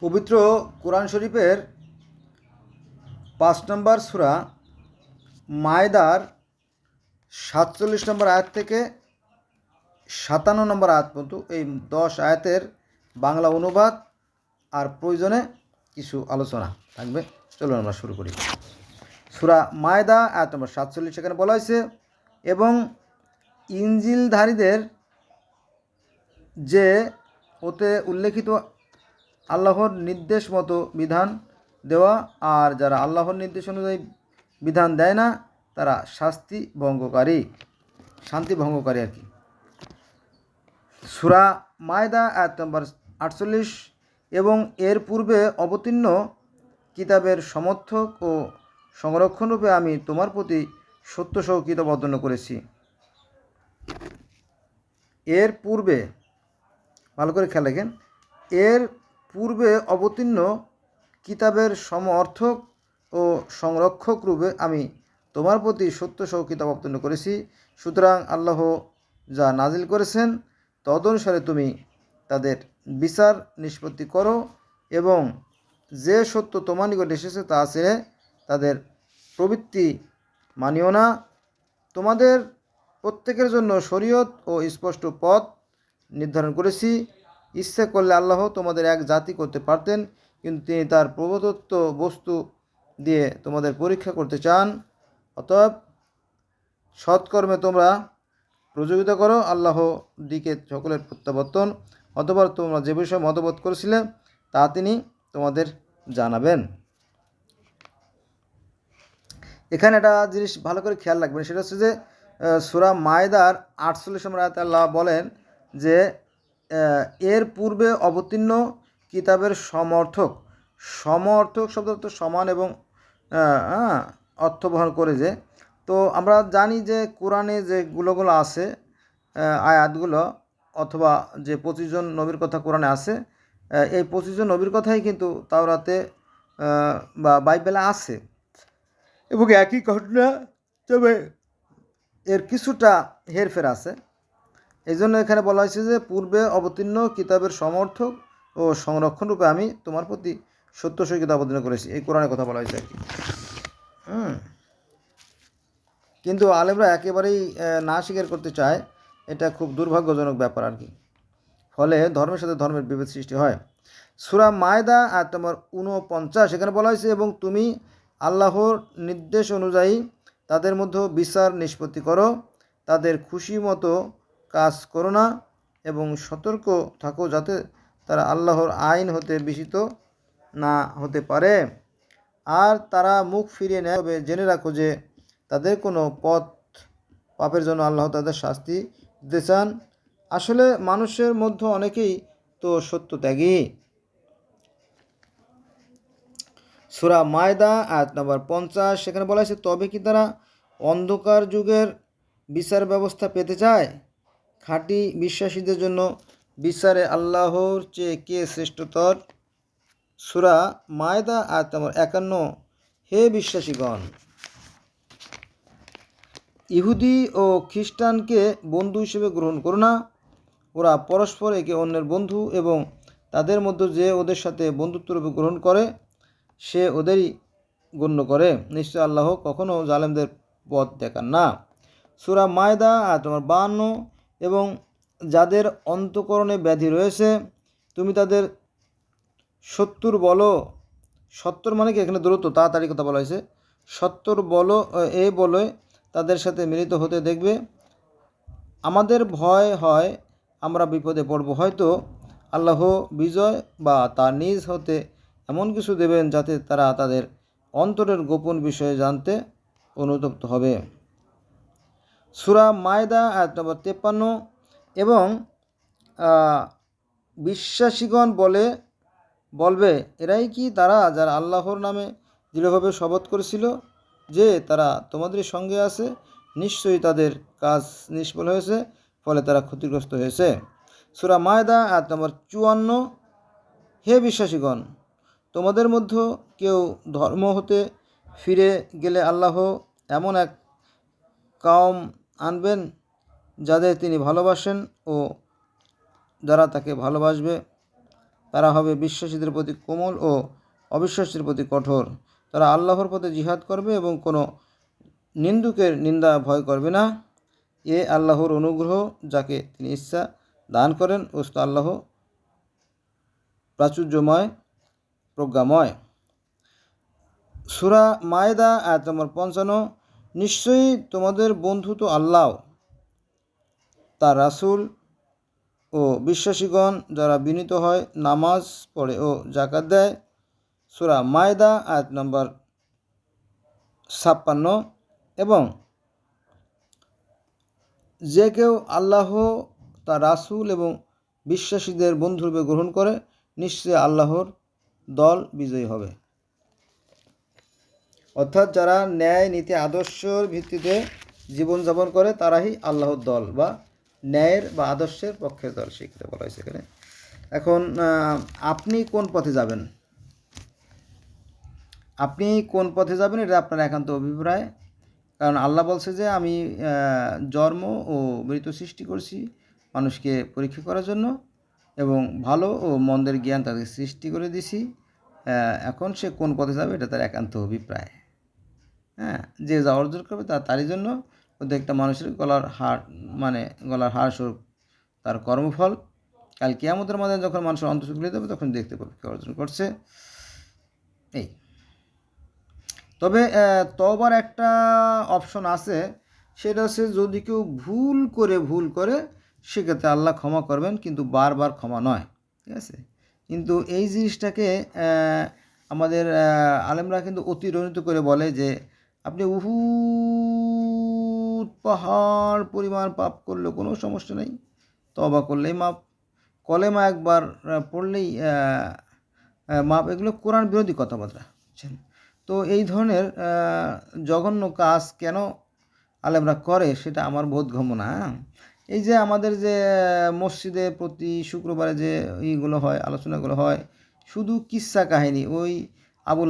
পবিত্র কোরআন শরীফের 5 নম্বর সূরা মায়দার 47 নম্বর আয়াত থেকে 57 নম্বর আয়াত পর্যন্ত এই 10 আয়াতের বাংলা অনুবাদ আর প্রয়োজনে কিছু আলোচনা থাকবে। চলুন আমরা শুরু করি। সূরা মায়দা আয়াত নম্বর 47, সেখানে বলা হয়েছে, এবং ইনজিলধারীদের যে ওতে উল্লেখিত আল্লাহর নির্দেশ মতো বিধান দেওয়া, আর যারা আল্লাহর নির্দেশ অনুযায়ী বিধান দেয় না তারা শান্তি ভঙ্গকারী আর কি। সূরা মায়দা আয়াত নম্বর 48, এবং এর পূর্বে অবতীর্ণ কিতাবের সমর্থক ও সংরক্ষণরূপে আমি তোমার প্রতি সত্যসহ কিতাব অবতীর্ণ করেছি। এর পূর্বে, ভালো করে খেয়াল রাখেন, এর পূর্বে অবতীর্ণ কিতাবের সমর্থক ও সংরক্ষক রূপে আমি তোমার প্রতি সত্যসহ কিতাব অবতীর্ণ করেছি। সুতরাং আল্লাহ যা নাজিল করেছেন তদনুসারে তুমি তাদের বিচার নিষ্পত্তি করো, এবং যে সত্য তোমার নিকট এসেছে তা ছেড়ে তাদের প্রবৃত্তি মানিও না। তোমাদের প্রত্যেকের জন্য শরীয়ত ও স্পষ্ট পথ নির্ধারণ করেছি। ইচ্ছে করলে আল্লাহ তোমাদের এক জাতি করতে পারতেন, কিন্তু তিনি তার প্রদত্ত বস্তু দিয়ে তোমাদের পরীক্ষা করতে চান। অতএব সৎকর্মে তোমরা প্রযোগিতা করো, আল্লাহ দিকে সকলের প্রত্যাবর্তন। অথবা তোমরা যে বিষয়ে মতবোধ করেছিলে তা তিনি তোমাদের জানাবেন। এখানে একটা জিনিস ভালো করে খেয়াল রাখবেন, সেটা হচ্ছে যে সূরা মায়দার 48 নম্বর আয়াতে আল্লাহ বলেন যে এর পূর্বে অবতীর্ণ কিতাবের সমর্থক শব্দ তো সমান এবং অর্থ বহন করে। যে তো আমরা জানি যে কোরআনে যেগুলো আছে আয়াতগুলো, অথবা যে 25 জন নবীর কথা কোরআনে আছে, এই 25 জন নবীর কথাই কিন্তু তাওরাতে বা বাইবেলে আছে, এবং একই ঘটনা, তবে এর কিছুটা হেরফের আছে। এই জন্য এখানে বলা হয়েছে যে পূর্বে অবতীর্ণ কিতাবের সমর্থক ও সংরক্ষণ রূপে আমি তোমার প্রতি সত্যসহ কিতাব অবতীর্ণ করেছি, এই কোরআনের কথা বলা হয়েছে আর কি। কিন্তু আলেমরা একেবারেই না স্বীকার করতে চায়, এটা খুব দুর্ভাগ্যজনক ব্যাপার আর কি। ফলে ধর্মের সাথে ধর্মের বিভেদ সৃষ্টি হয়। সূরা মায়দা আয়াত নম্বর 49, এখানে বলা হয়েছে, এবং তুমি আল্লাহর নির্দেশ অনুযায়ী তাদের মধ্যে বিচার নিষ্পত্তি করো, তাদের খুশি মতো কাজ করো না, এবং সতর্ক থাকো যাতে তারা আল্লাহর আইন হতে বিস্মিত না হতে পারে, আর তারা মুখ ফিরিয়ে নেয়। তবে জেনে রাখো যে তাদের কোনো পাপের জন্য আল্লাহ তাদের শাস্তি দিতে চান। আসলে মানুষের মধ্যে অনেকেই তো সত্যত্যাগী। সূরা মায়দা আয়াত নম্বর 50, সেখানে বলা হয়েছে, তবে কি তারা অন্ধকার যুগের বিচার ব্যবস্থা পেতে চায়? খাঁটি বিশ্বাসীদের জন্য বিচারে আল্লাহর চেয়ে কে শ্রেষ্ঠতর? সূরা মায়দা আয়াত নম্বর 51, হে বিশ্বাসীগণ, ইহুদি ও খ্রিস্টানকে বন্ধু হিসেবে গ্রহণ করো না। ওরা পরস্পর একে অন্যের বন্ধু, এবং তাদের মধ্যে যে ওদের সাথে বন্ধুত্বরূপে গ্রহণ করে সে ওদেরই গণ্য করে। নিশ্চয় আল্লাহ কখনও জালেমদের পথ দেখান না। সূরা মায়দা আয়াত নম্বর 52, এবং যাদের অন্তঃকরণে ব্যাধি রয়েছে তুমি তাদের সত্তর বলো। সত্তর মানে কি, এখানে দ্রুত তাড়াতাড়ি কথা বলা হয়েছে। সত্তর বলো, এই বলে তাদের সাথে মিলিত হতে দেখবে। আমাদের ভয় হয় আমরা বিপদে পড়ব, হয়তো আল্লাহ বিজয় বা তার নিজ হতে এমন কিছু দেবেন যাতে তারা তাদের অন্তরের গোপন বিষয়ে জানতে অনুতপ্ত হবে। সূরা মায়দা আয়াত নম্বর 53, এবং বিশ্বাসীগণ বলবে, এরাই কি তারা যারা আল্লাহর নামে দৃঢ়ভাবে শপথ করেছিল যে তারা তোমাদের সঙ্গে আছে? নিশ্চয়ই তাদের কাজ নিষ্ফল হয়েছে, ফলে তারা ক্ষতিগ্রস্ত হয়েছে। সূরা মায়দা আয়াত নম্বর 54, হে বিশ্বাসীগণ, তোমাদের মধ্যে কেউ ধর্ম হতে ফিরে গেলে আল্লাহ এমন এক কওম আনবেন যাদের তিনি ভালোবাসেন ও যারা তাকে ভালোবাসবে। তারা হবে বিশ্বাসীদের প্রতি কোমল ও অবিশ্বাসীদের প্রতি কঠোর। তারা আল্লাহর পথে জিহাদ করবে এবং কোনো নিন্দুকের নিন্দা ভয় করবে না। এ আল্লাহর অনুগ্রহ, যাকে তিনি ইচ্ছা দান করেন। ওস্ত আল্লাহ প্রাচুর্যময়, প্রজ্ঞাময়। সূরা মায়েদা আয়াত নম্বর 55। নিশ্চয়ই তোমাদের বন্ধু তো আল্লাহ, তার রাসূল ও বিশ্বাসীগণ যারা বিনীত হয়, নামাজ পড়ে ও যাকাত দেয়। সূরা মায়েদা আয়াত নম্বর 56। এবং যে কেউ আল্লাহ, তার রাসূল এবং বিশ্বাসীদের বন্ধুরূপে গ্রহণ করে, নিশ্চয়ই আল্লাহর দল বিজয়ী হবে। অর্থাৎ যারা ন্যায় নীতি আদর্শের ভিত্তিতে জীবনযাপন করে তারাই আল্লাহর দল বা ন্যায়ের বা আদর্শের পক্ষের দল, সেক্ষেত্রে বলা হয়েছে এখানে। এখন আপনি কোন পথে যাবেন, আপনি কোন পথে যাবেন এটা আপনার একান্ত অভিপ্রায়। কারণ আল্লাহ বলছে যে আমি জন্ম ও মৃত্যু সৃষ্টি করছি মানুষকে পরীক্ষা করার জন্য, এবং ভালো ও মন্দের জ্ঞান তাদের সৃষ্টি করে দিছি। এখন সে কোন পথে যাবে এটা তার একান্ত অভিপ্রায়। হ্যাঁ, যে যা অর্জন করবে তারই জন্য। প্রত্যেকটা মানুষের গলার হাড় স্বরূপ তার কর্মফল। কাল কিয়ামতের মাঝে যখন মানুষের অন্তঃস্থ খুলে দেবে তখন দেখতে পাবে কে অর্জন করছে। এই তবে তওবার একটা অপশন আছে, সেটা হচ্ছে যদি কেউ ভুল করে সেক্ষেত্রে আল্লাহ ক্ষমা করবেন, কিন্তু বারবার ক্ষমা নয়। ঠিক আছে, কিন্তু এই জিনিসটাকে আমাদের আলেমরা কিন্তু অতিরঞ্জিত করে বলে যে আপনি উহুদ পাহাড় পরিমাণ পাপ করলে কোনো সমস্যা নেই, তওবা করলেই মাপ, কলেমা একবার পড়লেই মাপ। এগুলো কোরআন বিরোধী কথাবার্তা, বুঝছেন? তো এই ধরনের জঘন্য কাজ কেন আলেমরা করে সেটা আমার বোধগম্য না। এই যে আমাদের যে মসজিদে প্রতি শুক্রবারে যে এইগুলো হয়, আলোচনাগুলো হয়, শুধু কিস্সা কাহিনী, ওই আবুল